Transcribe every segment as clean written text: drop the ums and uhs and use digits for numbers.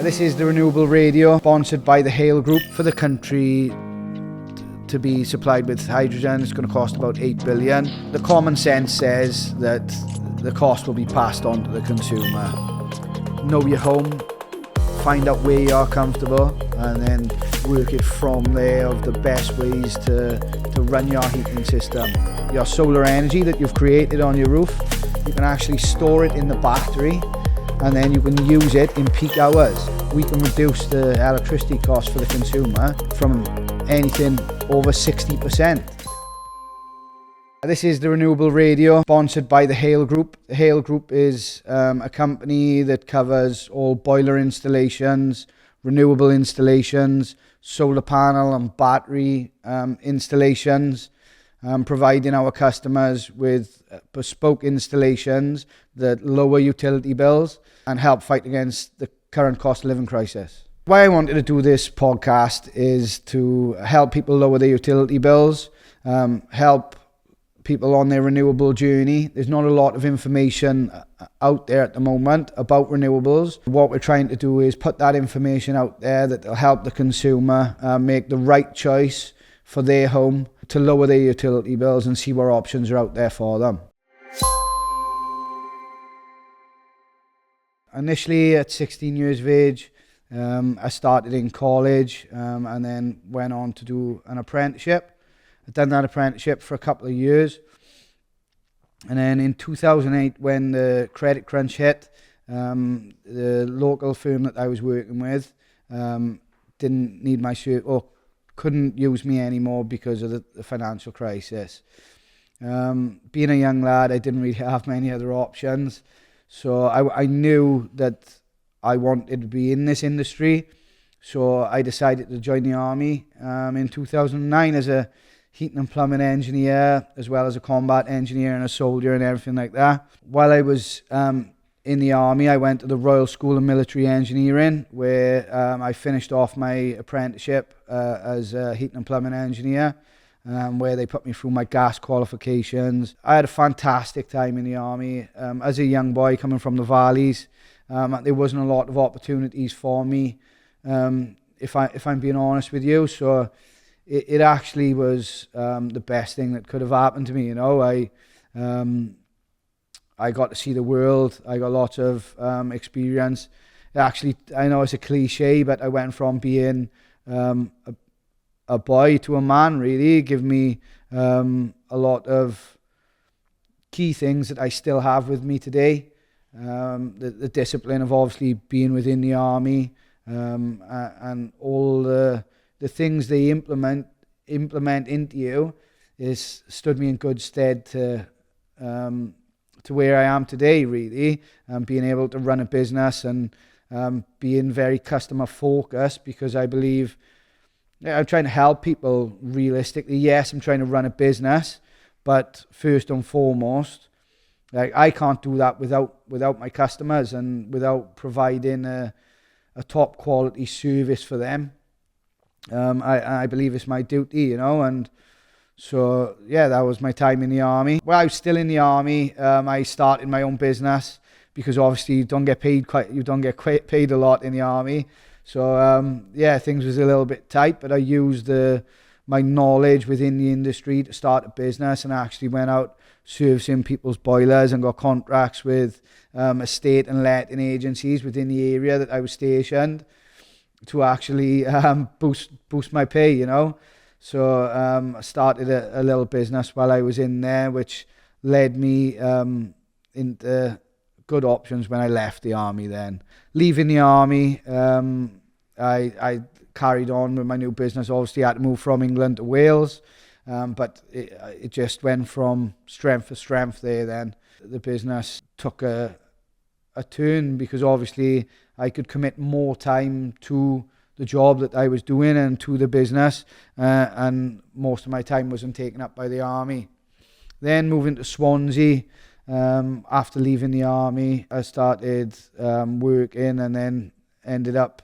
This is the Renewable Radio, sponsored by the Hale Group. For the country to be supplied with hydrogen, it's going to cost about 8 billion. The common sense says that the cost will be passed on to the consumer. Know your home, find out where you are comfortable, and then work it from there of the best ways to run your heating system. Your solar energy that you've created on your roof, you can actually store it in the battery, and then you can use it in peak hours. We can reduce the electricity cost for the consumer from anything over 60%. This is the Renewable Radio, sponsored by the Hale Group. The Hale Group is a company that covers all boiler installations, renewable installations, solar panel and battery installations, providing our customers with bespoke installations that lower utility bills and help fight against the current cost of living crisis. Why I wanted to do this podcast is to help people lower their utility bills, help people on their renewable journey. There's not a lot of information out there at the moment about renewables. What we're trying to do is put that information out there that will help the consumer make the right choice for their home to lower their utility bills and see what options are out there for them. Initially at 16 years of age, I started in college and then went on to do an apprenticeship. I'd done that apprenticeship for a couple of years. And then in 2008, when the credit crunch hit, the local firm that I was working with didn't need my service, or couldn't use me anymore because of the financial crisis. Being a young lad, I didn't really have many other options. So I knew that I wanted to be in this industry. So I decided to join the army in 2009 as a heating and plumbing engineer, as well as a combat engineer and a soldier and everything like that. While I was in the army, I went to the Royal School of Military Engineering, where I finished off my apprenticeship as a heating and plumbing engineer, where they put me through my gas qualifications. I had a fantastic time in the army. As a young boy coming from the valleys, there wasn't a lot of opportunities for me, if I'm being honest with you. So it actually was the best thing that could have happened to me. You know, I got to see the world. I got lots of experience. Actually, I know it's a cliche, but I went from being a boy to a man, really. It gave me a lot of key things that I still have with me today. The discipline of obviously being within the army, and all the things they implement into you is stood me in good stead to where I am today, really. Being able to run a business and being very customer focused, because I believe I'm trying to help people realistically. Yes, I'm trying to run a business, but first and foremost, like, I can't do that without my customers and without providing a top quality service for them. I believe it's my duty, you know, and so yeah, that was my time in the army. While I was still in the army, I started my own business, because obviously you don't get paid a lot in the army. So yeah, things was a little bit tight, but I used my knowledge within the industry to start a business, and I actually went out servicing people's boilers and got contracts with estate and letting agencies within the area that I was stationed to actually boost my pay, you know. So I started a little business while I was in there, which led me into good options when I left the army then. Leaving the army, I carried on with my new business. Obviously, I had to move from England to Wales, but it just went from strength to strength there then. The business took a turn, because obviously I could commit more time to the job that I was doing and to the business, and most of my time wasn't taken up by the army. Then moving to Swansea, after leaving the army, I started working, and then ended up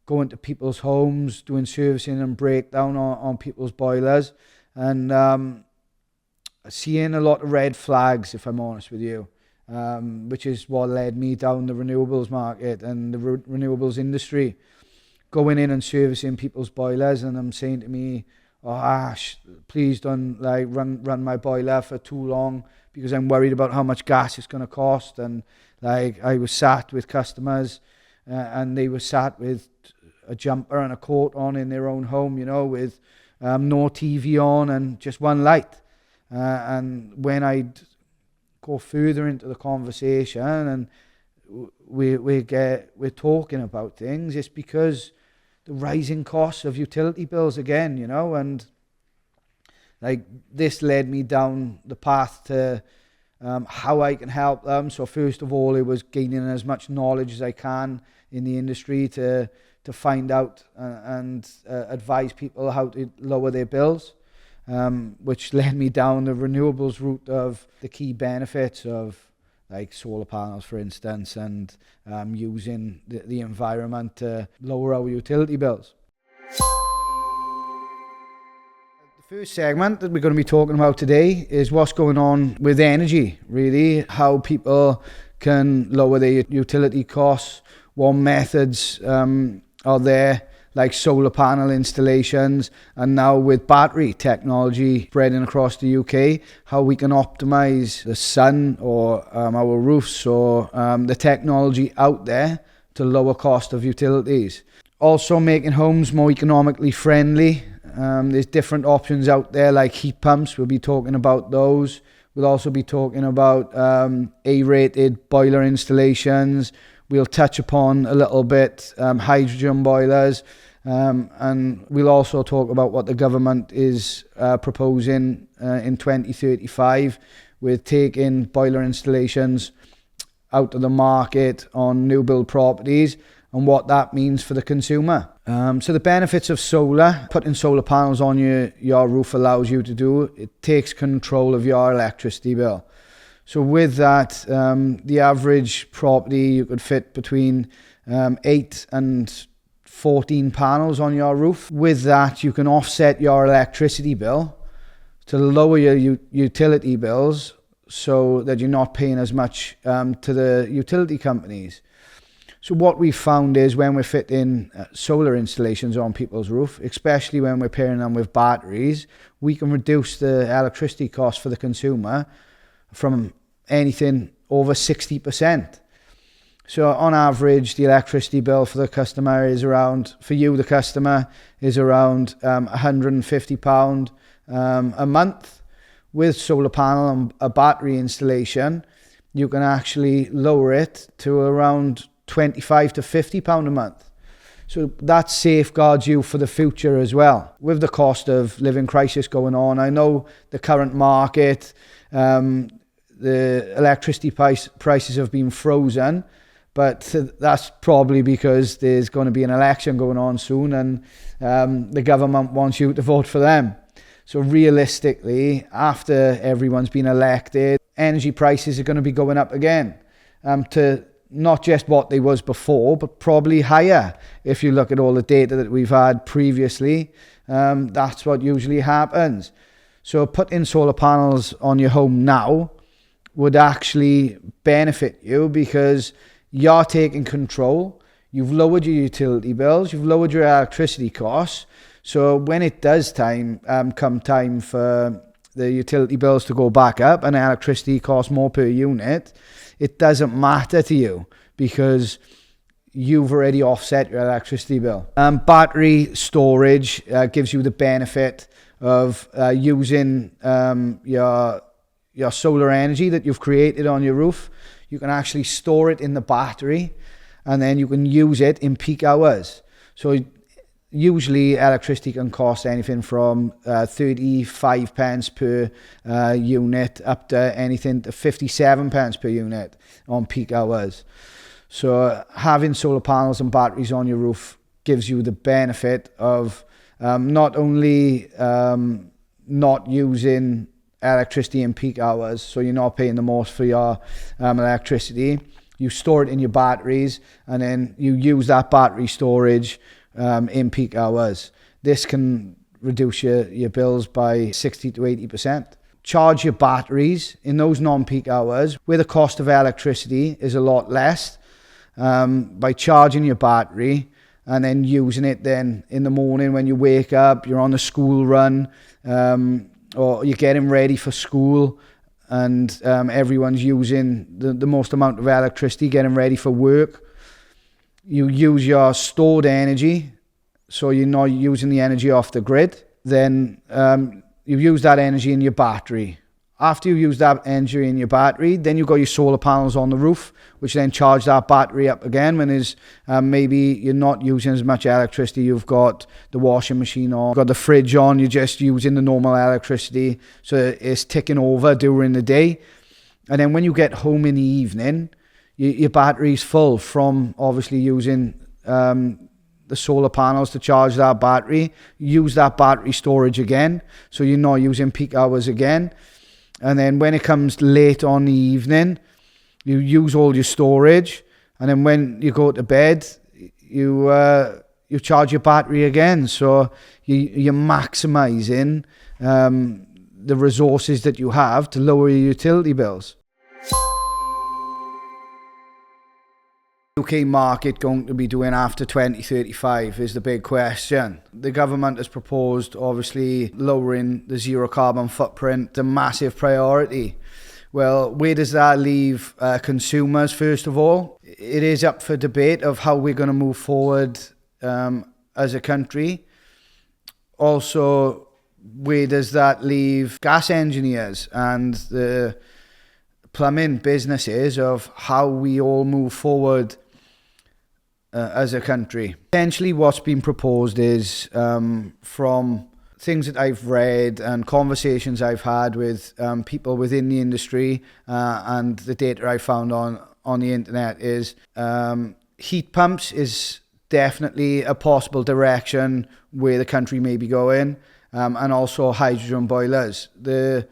going to people's homes, doing servicing and breakdown on people's boilers, and seeing a lot of red flags, if I'm honest with you. which is what led me down the renewables market and the renewables industry. Going in and servicing people's boilers, and them saying to me, "Oh, Ash, please don't run my boiler for too long because I'm worried about how much gas it's going to cost." And I was sat with customers, and they were sat with a jumper and a coat on in their own home, with no TV on and just one light. And when I'd go further into the conversation and we're talking about things, it's because the rising costs of utility bills again, and this led me down the path to how I can help them. So first of all, it was gaining as much knowledge as I can in the industry to find out and advise people how to lower their bills, which led me down the renewables route of the key benefits of solar panels, for instance, and using the environment to lower our utility bills. The first segment that we're going to be talking about today is what's going on with energy, really, how people can lower their utility costs, what methods are there, like solar panel installations, and now with battery technology spreading across the UK, how we can optimize the sun or our roofs or the technology out there to lower cost of utilities. Also making homes more economically friendly. There's different options out there like heat pumps. We'll be talking about those. We'll also be talking about A-rated boiler installations. We'll touch upon a little bit hydrogen boilers, and we'll also talk about what the government is proposing in 2035 with taking boiler installations out of the market on new build properties and what that means for the consumer. So the benefits of solar, putting solar panels on your roof allows you to do, it takes control of your electricity bill. So with that, the average property, you could fit between 8 and 14 panels on your roof. With that, you can offset your electricity bill to lower your utility bills so that you're not paying as much to the utility companies. So what we found is when we're fitting solar installations on people's roof, especially when we're pairing them with batteries, we can reduce the electricity cost for the consumer from anything over 60%. So on average, the electricity bill for the customer is around, for you, the customer, is around £150 a month. With solar panel and a battery installation, you can actually lower it to around £25 to £50 a month. So that safeguards you for the future as well. With the cost of living crisis going on, I know the current market, the electricity prices have been frozen, but that's probably because there's going to be an election going on soon and the government wants you to vote for them. So realistically, after everyone's been elected, energy prices are going to be going up again to not just what they was before, but probably higher. If you look at all the data that we've had previously, that's what usually happens. So putting solar panels on your home now would actually benefit you because you're taking control. You've lowered your utility bills. You've lowered your electricity costs. So when it does come time for the utility bills to go back up and electricity costs more per unit, it doesn't matter to you because you've already offset your electricity bill. Battery storage gives you the benefit of using your solar energy that you've created on your roof. You can actually store it in the battery and then you can use it in peak hours. So usually electricity can cost anything from 35 pence per unit up to anything to 57 pence per unit on peak hours. So having solar panels and batteries on your roof gives you the benefit of not only not using electricity in peak hours, so you're not paying the most for your electricity. You store it in your batteries and then you use that battery storage in peak hours. This can reduce your bills by 60 to 80%. charge your batteries in those non-peak hours where the cost of electricity is a lot less, by charging your battery and then using it then in the morning when you wake up, you're on a school run, or you're getting ready for school, and everyone's using the most amount of electricity getting ready for work. You use your stored energy, so you're not using the energy off the grid. Then you use that energy in your battery. After you use that energy in your battery, then you've got your solar panels on the roof, which then charge that battery up again when there's maybe you're not using as much electricity. You've got the washing machine on, you've got the fridge on, you're just using the normal electricity, so it's ticking over during the day. And then when you get home in the evening, your battery's full from obviously using the solar panels to charge that battery. Use that battery storage again, so you're not using peak hours again. And then when it comes late on the evening, you use all your storage, and then when you go to bed, you charge your battery again. So you're maximising the resources that you have to lower your utility bills. UK market going to be doing after 2035 is the big question. The government has proposed, obviously, lowering the zero carbon footprint, a massive priority. Well, where does that leave consumers, first of all? It is up for debate of how we're going to move forward as a country. Also, where does that leave gas engineers and the plumbing businesses of how we all move forward as a country? Essentially, what's been proposed is from things that I've read and conversations I've had with people within the industry and the data I found on the internet is heat pumps is definitely a possible direction where the country may be going, and also hydrogen boilers. The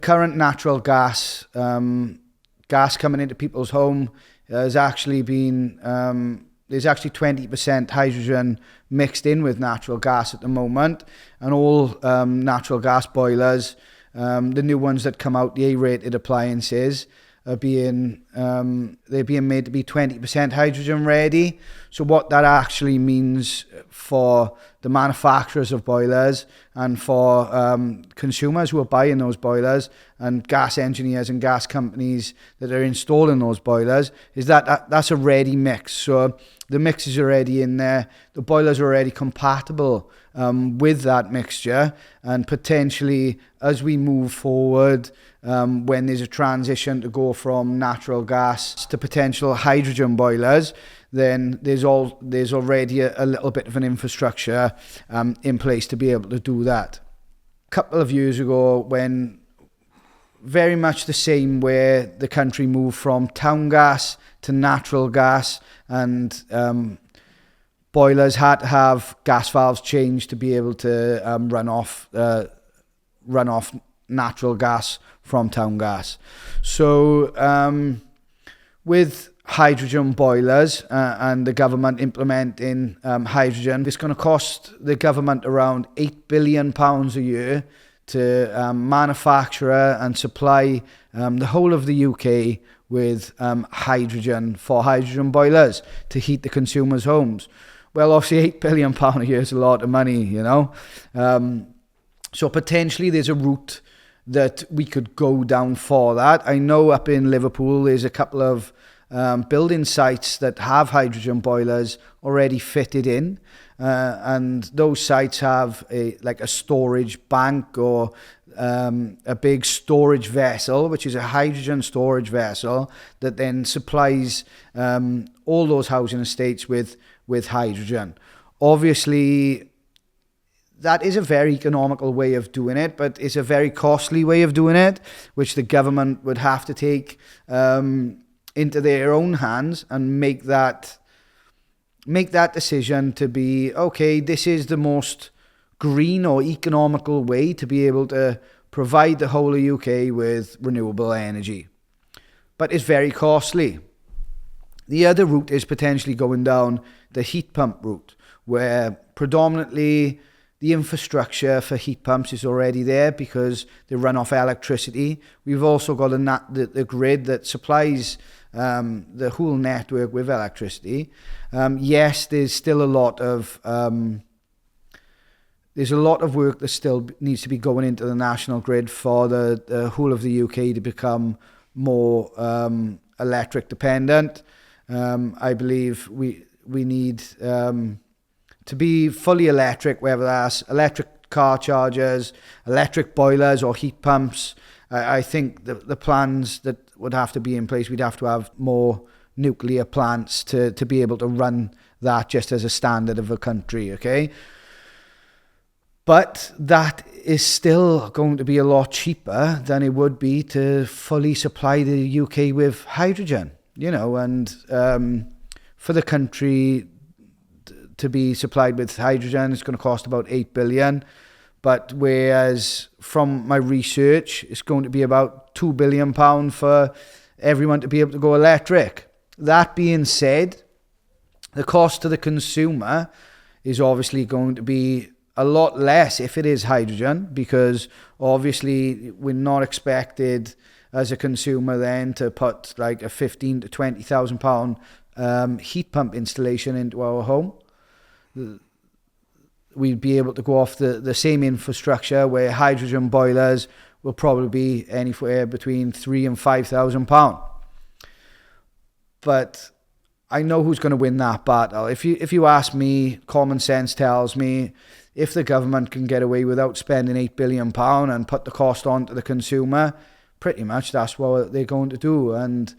current natural gas coming into people's home has actually been there's actually 20% hydrogen mixed in with natural gas at the moment, and all natural gas boilers, the new ones that come out, the A-rated appliances, are being made to be 20% hydrogen ready. So what that actually means for the manufacturers of boilers and for consumers who are buying those boilers and gas engineers and gas companies that are installing those boilers is that's a ready mix. So the mix is already in there. The boilers are already compatible with that mixture, and potentially as we move forward, when there's a transition to go from natural gas to potential hydrogen boilers, then there's already a little bit of an infrastructure in place to be able to do that. A couple of years ago, when very much the same where the country moved from town gas to natural gas, and boilers had to have gas valves changed to be able to run off natural gas from town gas. So with hydrogen boilers and the government implementing hydrogen, it's going to cost the government around £8 billion a year to manufacture and supply the whole of the UK with hydrogen for hydrogen boilers to heat the consumers' homes. Well, obviously £8 billion a year is a lot of money, you know. So potentially there's a route that we could go down for that. I know up in Liverpool there's a couple of building sites that have hydrogen boilers already fitted in, and those sites have a storage bank or a big storage vessel, which is a hydrogen storage vessel that then supplies all those housing estates with hydrogen. Obviously, that is a very economical way of doing it, but it's a very costly way of doing it, which the government would have to take into their own hands and make that decision to be, okay, this is the most green or economical way to be able to provide the whole of UK with renewable energy. But it's very costly. The other route is potentially going down the heat pump route, where predominantly the infrastructure for heat pumps is already there because they run off electricity. We've also got the grid that supplies the whole network with electricity. Yes, there's still a lot of work that still needs to be going into the national grid for the whole of the UK to become more electric dependent. I believe we need to be fully electric, whether that's electric car chargers, electric boilers or heat pumps. I think the plans that would have to be in place, we'd have to have more nuclear plants to be able to run that just as a standard of a country, okay? But that is still going to be a lot cheaper than it would be to fully supply the UK with hydrogen, and for the country to be supplied with hydrogen, it's going to cost about 8 billion. But whereas from my research, it's going to be about £2 billion for everyone to be able to go electric. That being said, the cost to the consumer is obviously going to be a lot less if it is hydrogen, because obviously we're not expected as a consumer then to put like a £15,000 to £20,000 heat pump installation into our home. We'd be able to go off the same infrastructure where hydrogen boilers will probably be anywhere between £3,000 and £5,000. But I know who's going to win that battle. If you ask me, common sense tells me if the government can get away without spending £8 billion and put the cost on to the consumer, pretty much that's what they're going to do. And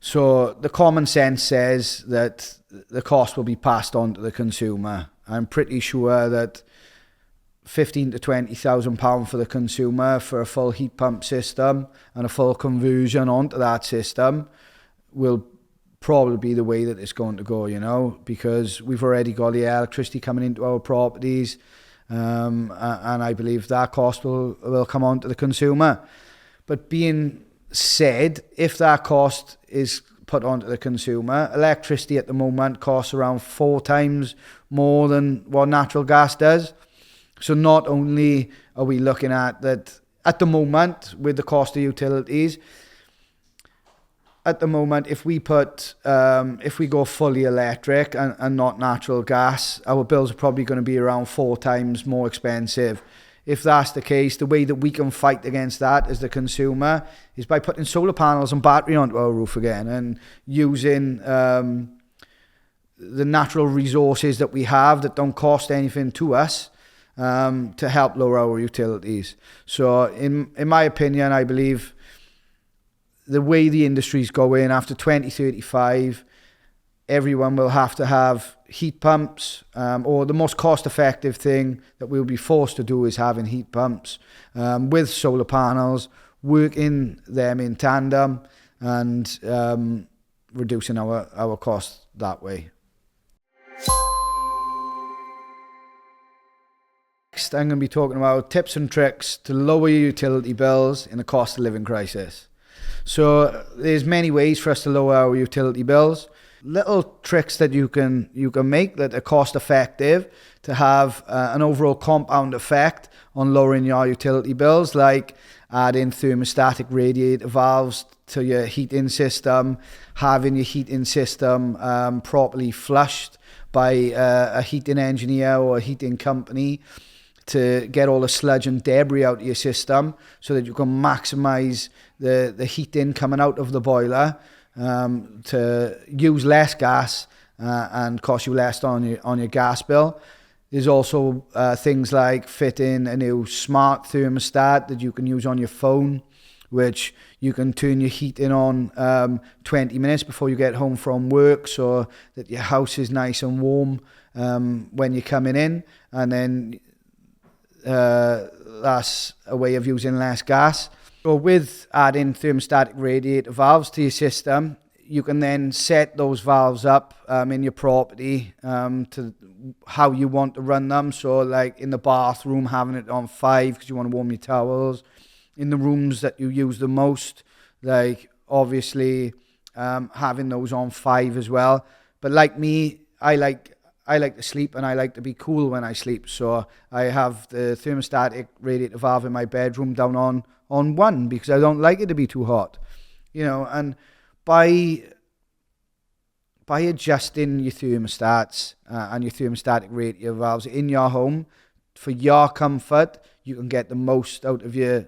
so the common sense says that the cost will be passed on to the consumer. I'm pretty sure that £15,000 to £20,000 for the consumer for a full heat pump system and a full conversion onto that system will probably be the way that it's going to go, because we've already got the electricity coming into our properties, and I believe that cost will come on to the consumer. But being said, if that cost is put onto the consumer, electricity at the moment costs around 4 times more than what natural gas does. So not only are we looking at that at the moment with the cost of utilities, at the moment, if we go fully electric and not natural gas, our bills are probably going to be around 4 times more expensive. If that's the case, the way that we can fight against that as the consumer is by putting solar panels and battery onto our roof again and using the natural resources that we have that don't cost anything to us to help lower our utilities. So in my opinion, I believe the way the industry's going after 2035, everyone will have to have heat pumps, or the most cost-effective thing that we'll be forced to do is having heat pumps with solar panels, working them in tandem and reducing our costs that way. Next, I'm going to be talking about tips and tricks to lower your utility bills in a cost of living crisis. So there's many ways for us to lower our utility bills. Little tricks that you can make that are cost effective to have an overall compound effect on lowering your utility bills, like adding thermostatic radiator valves to your heating system, having your heating system properly flushed by a heating engineer or a heating company to get all the sludge and debris out of your system so that you can maximize the heating coming out of the boiler to use less gas and cost you less on your gas bill. There's also things like fitting a new smart thermostat that you can use on your phone, which you can turn your heating on 20 minutes before you get home from work so that your house is nice and warm when you're coming in. And then that's a way of using less gas. So with adding thermostatic radiator valves to your system, you can then set those valves up in your property to how you want to run them. So like in the bathroom, having it on 5 because you want to warm your towels. In the rooms that you use the most, like obviously having those on 5 as well. But like me, I like I like to sleep and I like to be cool when I sleep. So I have the thermostatic radiator valve in my bedroom down on 1 because I don't like it to be too hot. And by adjusting your thermostats and your thermostatic radiator valves in your home for your comfort, you can get the most out of your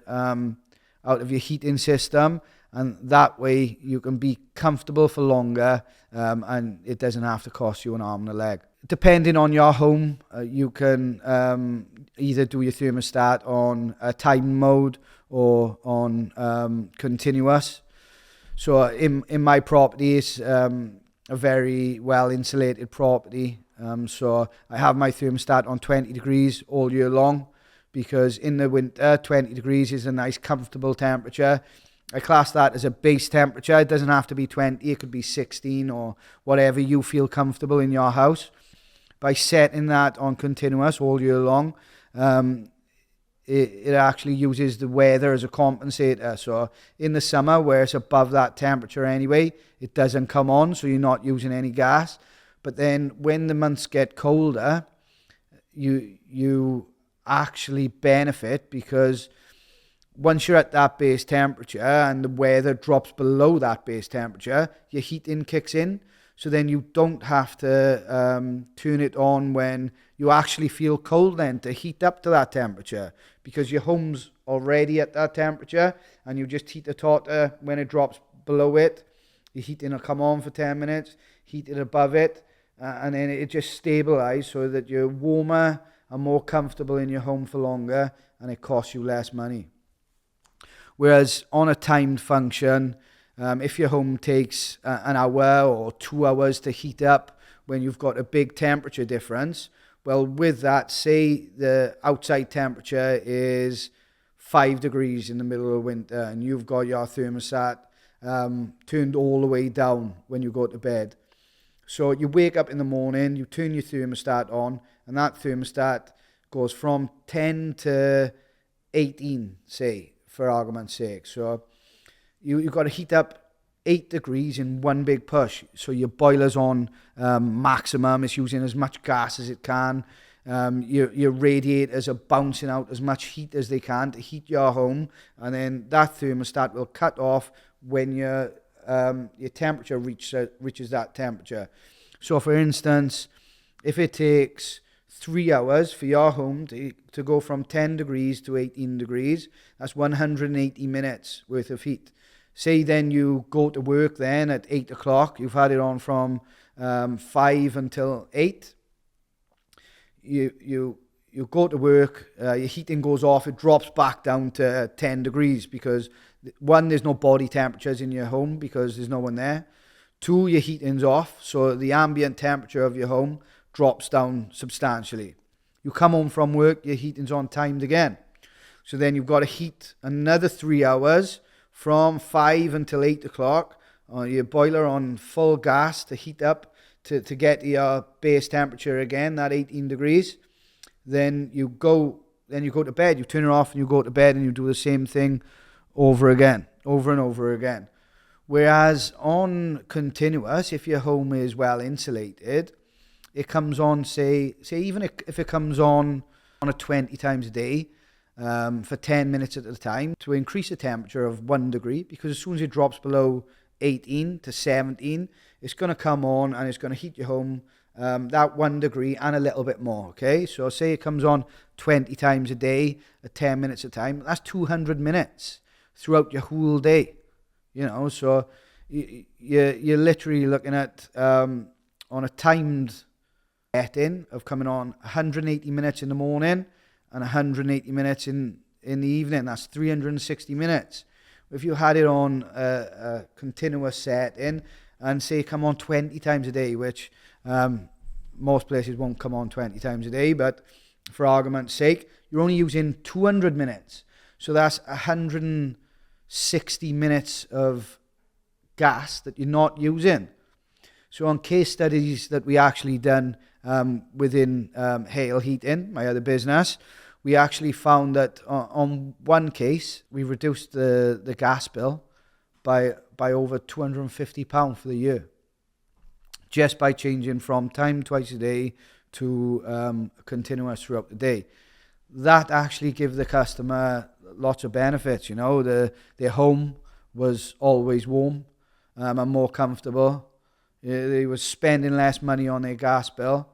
heating system, and that way you can be comfortable for longer, and it doesn't have to cost you an arm and a leg. Depending on your home, you can either do your thermostat on a time mode or on continuous. So in my property, it's a very well insulated property. So I have my thermostat on 20 degrees all year long, because in the winter, 20 degrees is a nice comfortable temperature. I class that as a base temperature. It doesn't have to be 20, it could be 16 or whatever you feel comfortable in your house. By setting that on continuous all year long, it actually uses the weather as a compensator. So in the summer, where it's above that temperature anyway, it doesn't come on, so you're not using any gas. But then when the months get colder, you actually benefit, because once you're at that base temperature and the weather drops below that base temperature, your heating kicks in. So then you don't have to turn it on when you actually feel cold then to heat up to that temperature, because your home's already at that temperature and you just heat the hotter when it drops below it. Your heating will come on for 10 minutes, heat it above it, and then it just stabilizes so that you're warmer and more comfortable in your home for longer, and it costs you less money. Whereas on a timed function, if your home takes an hour or 2 hours to heat up when you've got a big temperature difference, well, with that, say the outside temperature is 5 degrees in the middle of winter and you've got your thermostat turned all the way down when you go to bed. So you wake up in the morning, you turn your thermostat on, and that thermostat goes from 10 to 18, say, for argument's sake. So you've got to heat up 8 degrees in one big push. So your boiler's on maximum. It's using as much gas as it can. Your radiators are bouncing out as much heat as they can to heat your home. And then that thermostat will cut off when your temperature reaches that temperature. So for instance, if it takes 3 hours for your home to go from 10 degrees to 18 degrees, that's 180 minutes worth of heat. Say then you go to work then at 8 o'clock, you've had it on from 5 until 8. You go to work, your heating goes off, it drops back down to 10 degrees because, one, there's no body temperatures in your home because there's no one there. 2, your heating's off, so the ambient temperature of your home drops down substantially. You come home from work, your heating's on timed again. So then you've got to heat another 3 hours from 5 until 8 o'clock, your boiler on full gas to heat up to get your base temperature again, that 18 degrees. Then you go to bed, you turn it off and you go to bed and you do the same thing over and over again. Whereas on continuous, if your home is well insulated, it comes on, say even if it comes on a 20 times a day, for 10 minutes at a time to increase the temperature of 1 degree, because as soon as it drops below 18 to 17, it's going to come on and it's going to heat your home that 1 degree and a little bit more, okay? So say it comes on 20 times a day at 10 minutes at a time, that's 200 minutes throughout your whole day, so you're literally looking at on a timed setting of coming on 180 minutes in the morning and 180 minutes in the evening. That's 360 minutes. If you had it on a continuous setting and say come on 20 times a day, which most places won't come on 20 times a day, but for argument's sake, you're only using 200 minutes. So that's 160 minutes of gas that you're not using. So on case studies that we actually done within Hale Heating, my other business, we actually found that on one case, we reduced the gas bill by over £250 for the year. just by changing from time twice a day to continuous throughout the day. That actually gives the customer lots of benefits. Their home was always warm and more comfortable. They were spending less money on their gas bill,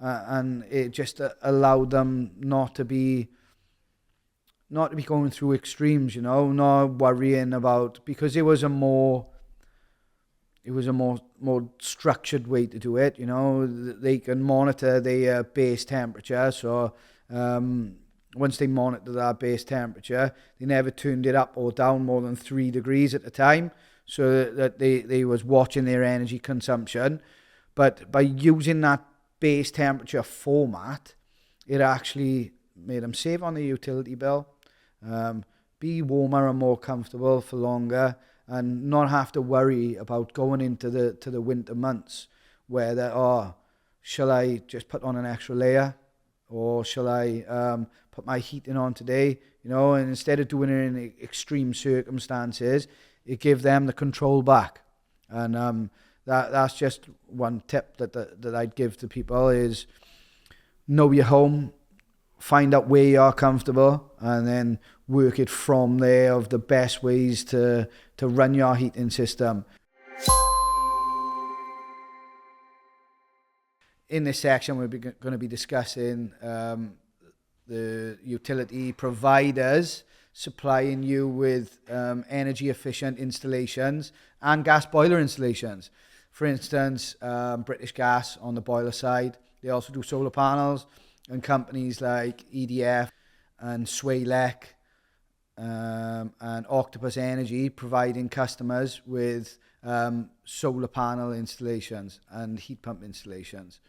and it just allowed them not to be going through extremes, not worrying about, because it was a more structured way to do it. They can monitor their base temperature. So once they monitor that base temperature, they never turned it up or down more than 3 degrees at a time, so that they was watching their energy consumption. But by using that base temperature format, it actually made them save on the utility bill, be warmer and more comfortable for longer, and not have to worry about going into the winter months where shall I just put on an extra layer, or shall I put my heating on today? And instead of doing it in extreme circumstances, it gives them the control back. And that's just one tip that I'd give to people is know your home, find out where you are comfortable, and then work it from there of the best ways to run your heating system. In this section, we're going to be discussing the utility providers supplying you with energy efficient installations and gas boiler installations. For instance, British Gas on the boiler side. They also do solar panels, and companies like EDF and Swaylec and Octopus Energy providing customers with solar panel installations and heat pump installations.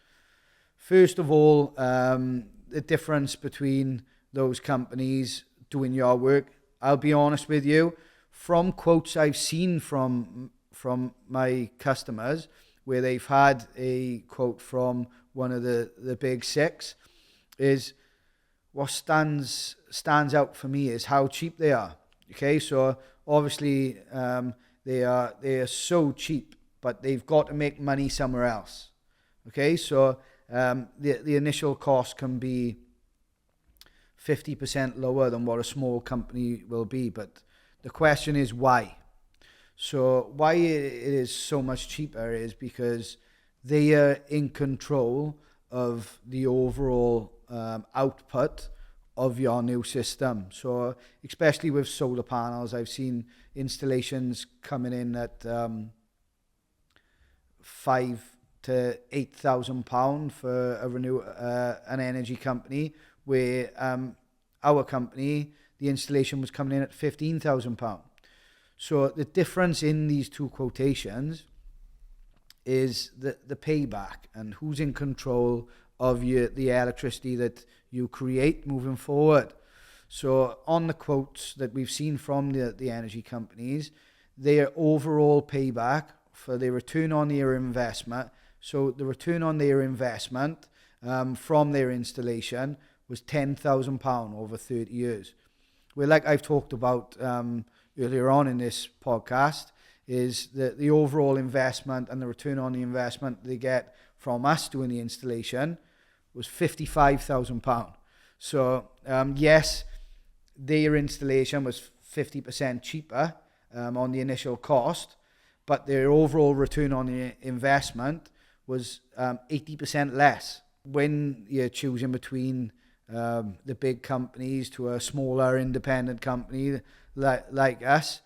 First of all, the difference between those companies doing your work. I'll be honest with you, from quotes I've seen from my customers where they've had a quote from one of the big six, is what stands out for me is how cheap they are. Okay, so obviously they are so cheap, but they've got to make money somewhere else. Okay, so the initial cost can be 50% lower than what a small company will be, but the question is why. So why it is so much cheaper is because they are in control of the overall output of your new system. So especially with solar panels, I've seen installations coming in at £5,000 to £8,000 for an energy company, where our company, the installation was coming in at £15,000. So the difference in these two quotations is the payback and who's in control of the electricity that you create moving forward. So on the quotes that we've seen from the energy companies, their overall payback for the return on their investment, so the return on their investment from their installation was £10,000 over 30 years. Well, like I've talked about earlier on in this podcast, is that the overall investment and the return on the investment they get from us doing the installation was £55,000. So yes, their installation was 50% cheaper on the initial cost, but their overall return on the investment was 80% less. When you're choosing between the big companies to a smaller independent company like us,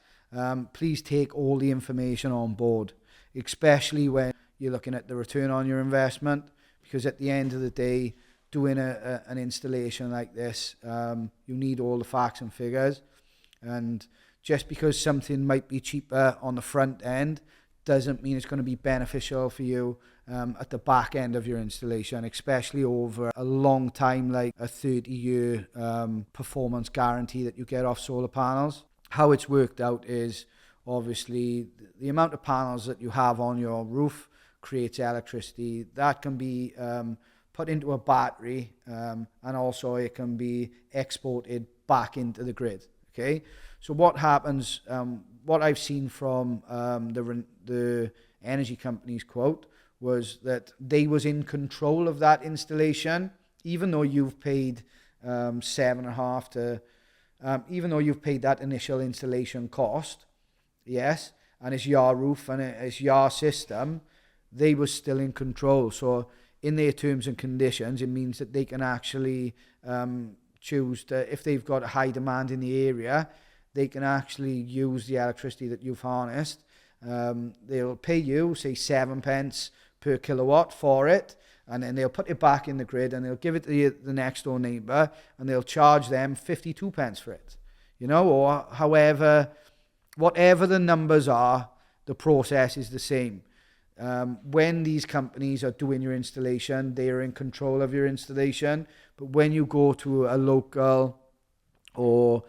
please take all the information on board, especially when you're looking at the return on your investment, because at the end of the day, doing an installation like this, you need all the facts and figures. And just because something might be cheaper on the front end doesn't mean it's going to be beneficial for you at the back end of your installation, especially over a long time, like a 30-year performance guarantee that you get off solar panels. How it's worked out is obviously the amount of panels that you have on your roof creates electricity. That can be put into a battery, and also it can be exported back into the grid. Okay, so what happens, what I've seen from the energy company's quote was that they was in control of that installation, even though you've paid 7.5 to, even though you've paid that initial installation cost, yes, and it's your roof and it's your system, they were still in control. So in their terms and conditions, it means that they can actually choose to, if they've got a high demand in the area, they can actually use the electricity that you've harnessed. They'll pay you, say, 7 pence per kilowatt for it, and then they'll put it back in the grid and they'll give it to the next door neighbour and they'll charge them 52 pence for it, or however, whatever the numbers are, the process is the same. When these companies are doing your installation, they are in control of your installation. But when you go to a local or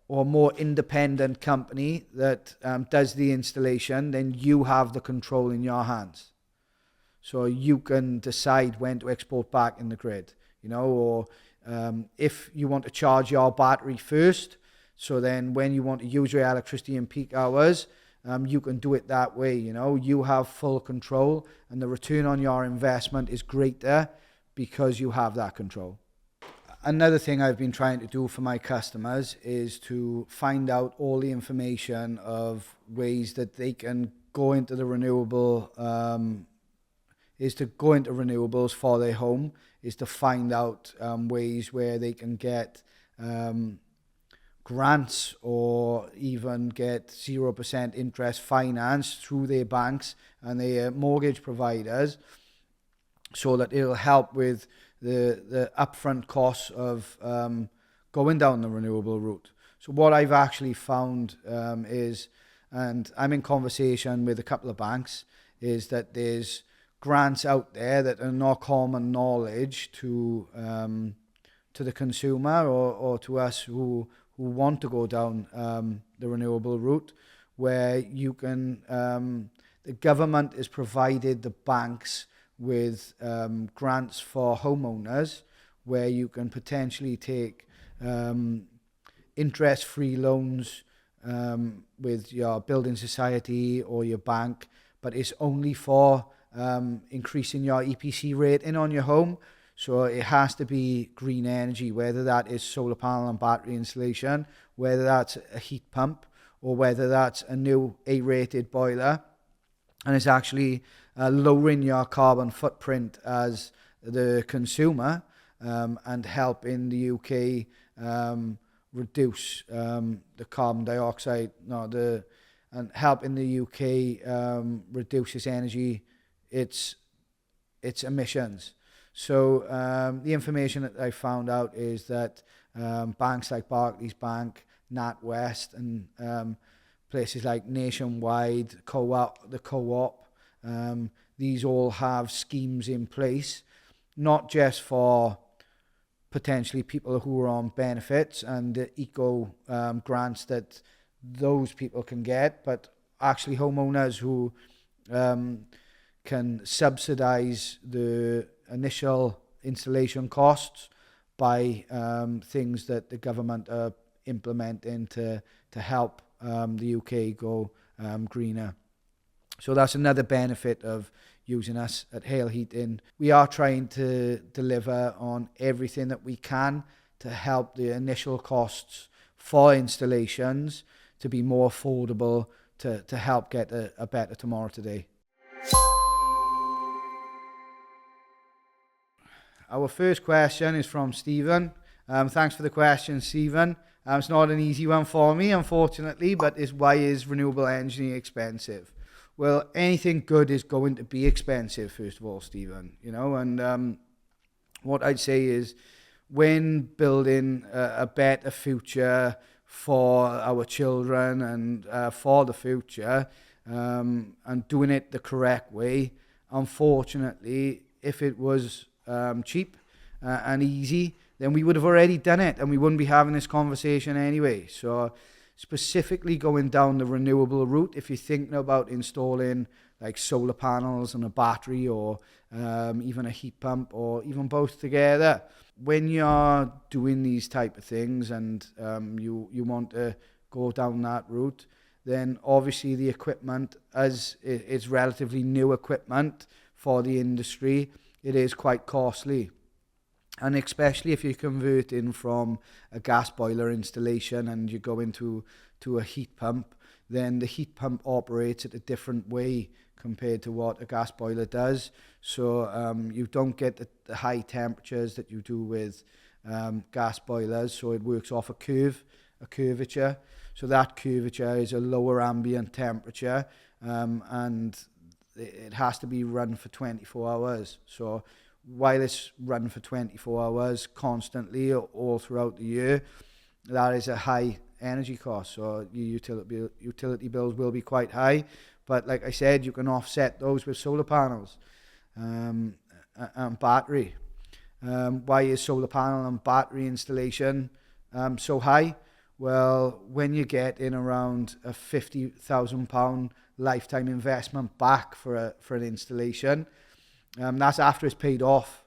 more independent company that does the installation, then you have the control in your hands. So you can decide when to export back in the grid, or if you want to charge your battery first, so then when you want to use your electricity in peak hours, you can do it that way. You have full control, and the return on your investment is greater because you have that control. Another thing I've been trying to do for my customers is to find out all the information of ways that they can go into the renewables for their home, is to find out ways where they can get grants or even get 0% interest finance through their banks and their mortgage providers, so that it'll help with the upfront costs of going down the renewable route. So what I've actually found is, and I'm in conversation with a couple of banks, is that there's grants out there that are not common knowledge to the consumer or to us who want to go down the renewable route, where you can, the government has provided the banks with grants for homeowners, where you can potentially take interest-free loans with your building society or your bank, but it's only for increasing your EPC rating on your home. So it has to be green energy, whether that is solar panel and battery installation, whether that's a heat pump, or whether that's a new A-rated boiler. And it's actually lowering your carbon footprint as the consumer and helping the UK reduce the carbon dioxide, and helping the UK reduce its emissions. So the information that I found out is that banks like Barclays Bank, NatWest, and places like Nationwide, the Co-op, these all have schemes in place, not just for potentially people who are on benefits and the eco grants that those people can get, but actually homeowners who can subsidize the initial installation costs by things that the government are implementing to help the UK go greener. So that's another benefit of using us at Hale Heating. We are trying to deliver on everything that we can to help the initial costs for installations to be more affordable, to help get a better tomorrow today. Our first question is from Stephen. Thanks for the question, Stephen. It's not an easy one for me, unfortunately, but it's why is renewable energy expensive? Well, anything good is going to be expensive, first of all, Stephen. And what I'd say is, when building a better future for our children and for the future, and doing it the correct way, unfortunately, if it was cheap and easy, then we would have already done it and we wouldn't be having this conversation anyway. So specifically going down the renewable route, if you're thinking about installing like solar panels and a battery, or even a heat pump, or even both together, when you're doing these type of things and you want to go down that route, then obviously the equipment, as it's relatively new equipment for the industry, it is quite costly. And especially if you're converting from a gas boiler installation and you go into a heat pump, then the heat pump operates at a different way compared to what a gas boiler does. So you don't get the high temperatures that you do with gas boilers. So it works off a curvature. So that curvature is a lower ambient temperature, and it has to be run for 24 hours. So while it's run for 24 hours constantly all throughout the year, that is a high energy cost. So your utility bills will be quite high. But like I said, you can offset those with solar panels and battery. Why is solar panel and battery installation so high? Well, when you get in around a £50,000 lifetime investment back for an installation, that's after it's paid off.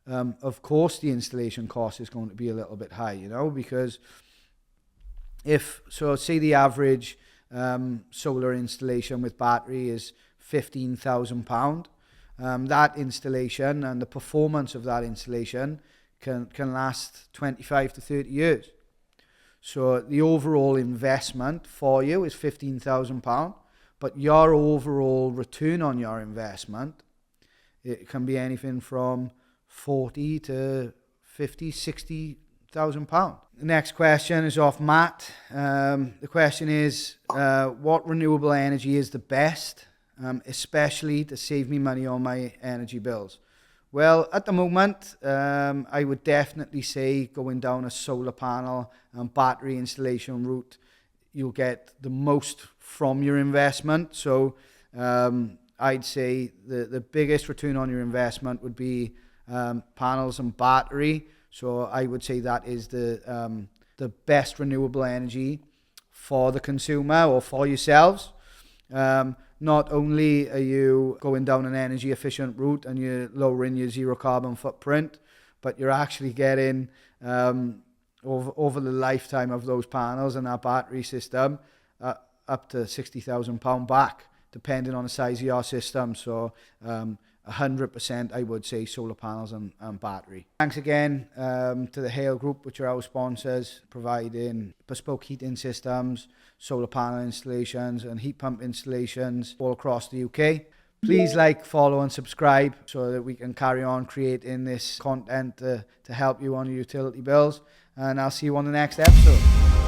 Of course, the installation cost is going to be a little bit high, because say the average solar installation with battery is £15,000. That installation and the performance of that installation can last 25 to 30 years. So the overall investment for you is £15,000, but your overall return on your investment, it can be anything from 40 to 50, 60,000 pounds. The next question is off Matt. The question is, what renewable energy is the best, especially to save me money on my energy bills? Well, at the moment, I would definitely say going down a solar panel and battery installation route, you'll get the most from your investment. So I'd say the biggest return on your investment would be panels and battery. So I would say that is the best renewable energy for the consumer or for yourselves. Not only are you going down an energy efficient route and you're lowering your zero carbon footprint, but you're actually getting over the lifetime of those panels and that battery system up to £60,000 back, depending on the size of your system. So 100% I would say solar panels and battery. Thanks again to the Hale Group, which are our sponsors, providing bespoke heating systems, solar panel installations and heat pump installations all across the UK. Please like, follow and subscribe so that we can carry on creating this content to help you on your utility bills. And I'll see you on the next episode.